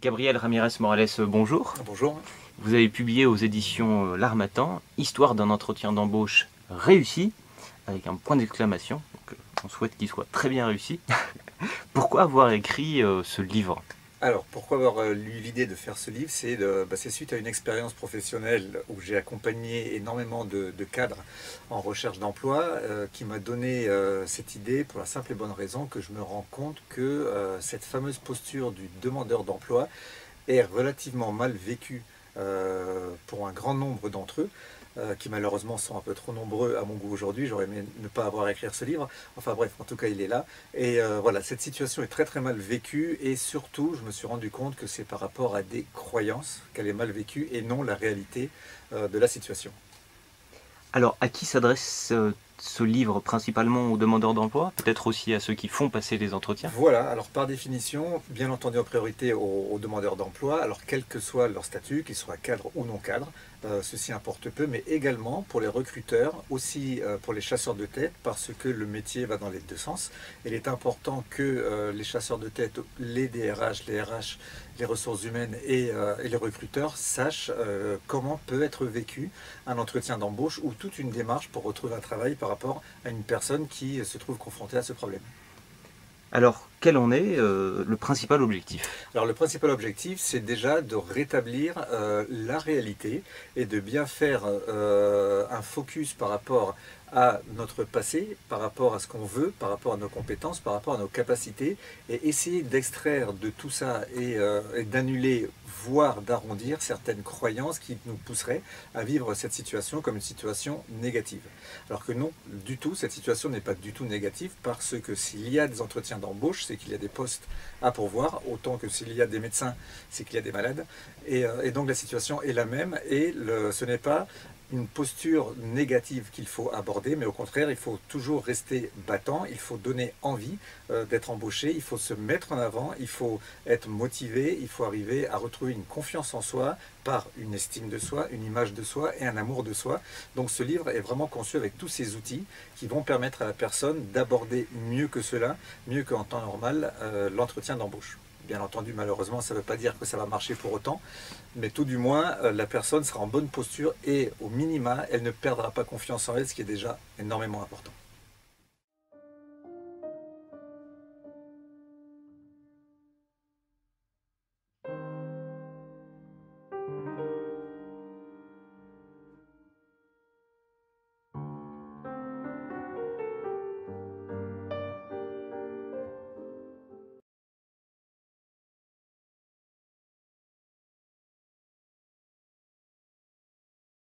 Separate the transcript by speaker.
Speaker 1: Gabriel Ramirez Morales, bonjour.
Speaker 2: Bonjour.
Speaker 1: Vous avez publié aux éditions L'Harmattan, Histoire d'un entretien d'embauche réussi, avec un point d'exclamation. Donc, on souhaite qu'il soit très bien réussi. Pourquoi avoir écrit ce livre?
Speaker 2: Alors, pourquoi avoir eu l'idée de faire ce livre? C'est suite à une expérience professionnelle où j'ai accompagné énormément de cadres en recherche d'emploi qui m'a donné cette idée pour la simple et bonne raison que je me rends compte que cette fameuse posture du demandeur d'emploi est relativement mal vécue pour un grand nombre d'entre eux. Qui malheureusement sont un peu trop nombreux à mon goût aujourd'hui. J'aurais aimé ne pas avoir à écrire ce livre. Enfin bref, en tout cas, il est là. Et voilà, cette situation est très très mal vécue. Et surtout, je me suis rendu compte que c'est par rapport à des croyances qu'elle est mal vécue et non la réalité de la situation.
Speaker 1: Alors, à qui s'adresse ce livre? Principalement aux demandeurs d'emploi, peut-être aussi à ceux qui font passer les entretiens?
Speaker 2: Voilà, alors par définition, bien entendu en priorité aux demandeurs d'emploi, alors quel que soit leur statut, qu'ils soient cadres ou non cadres, ceci importe peu, mais également pour les recruteurs, aussi pour les chasseurs de tête, parce que le métier va dans les deux sens. Il est important que les chasseurs de tête, les DRH, les RH, les ressources humaines et les recruteurs sachent comment peut être vécu un entretien d'embauche ou toute une démarche pour retrouver un travail par rapport à une personne qui se trouve confrontée à ce problème.
Speaker 1: Alors, quel en est le principal objectif?
Speaker 2: Alors le principal objectif, c'est déjà de rétablir la réalité et de bien faire un focus par rapport à notre passé, par rapport à ce qu'on veut, par rapport à nos compétences, par rapport à nos capacités, et essayer d'extraire de tout ça et d'annuler, voire d'arrondir certaines croyances qui nous pousseraient à vivre cette situation comme une situation négative. Alors que non, du tout, cette situation n'est pas du tout négative, parce que s'il y a des entretiens d'embauche, c'est qu'il y a des postes à pourvoir, autant que s'il y a des médecins, c'est qu'il y a des malades. Et donc la situation est la même, et ce n'est pas une posture négative qu'il faut aborder, mais au contraire, il faut toujours rester battant, il faut donner envie d'être embauché, il faut se mettre en avant, il faut être motivé, il faut arriver à retrouver une confiance en soi par une estime de soi, une image de soi et un amour de soi. Donc ce livre est vraiment conçu avec tous ces outils qui vont permettre à la personne d'aborder mieux que cela, mieux qu'en temps normal, l'entretien d'embauche. Bien entendu, malheureusement, ça ne veut pas dire que ça va marcher pour autant, mais tout du moins, la personne sera en bonne posture et au minima, elle ne perdra pas confiance en elle, ce qui est déjà énormément important.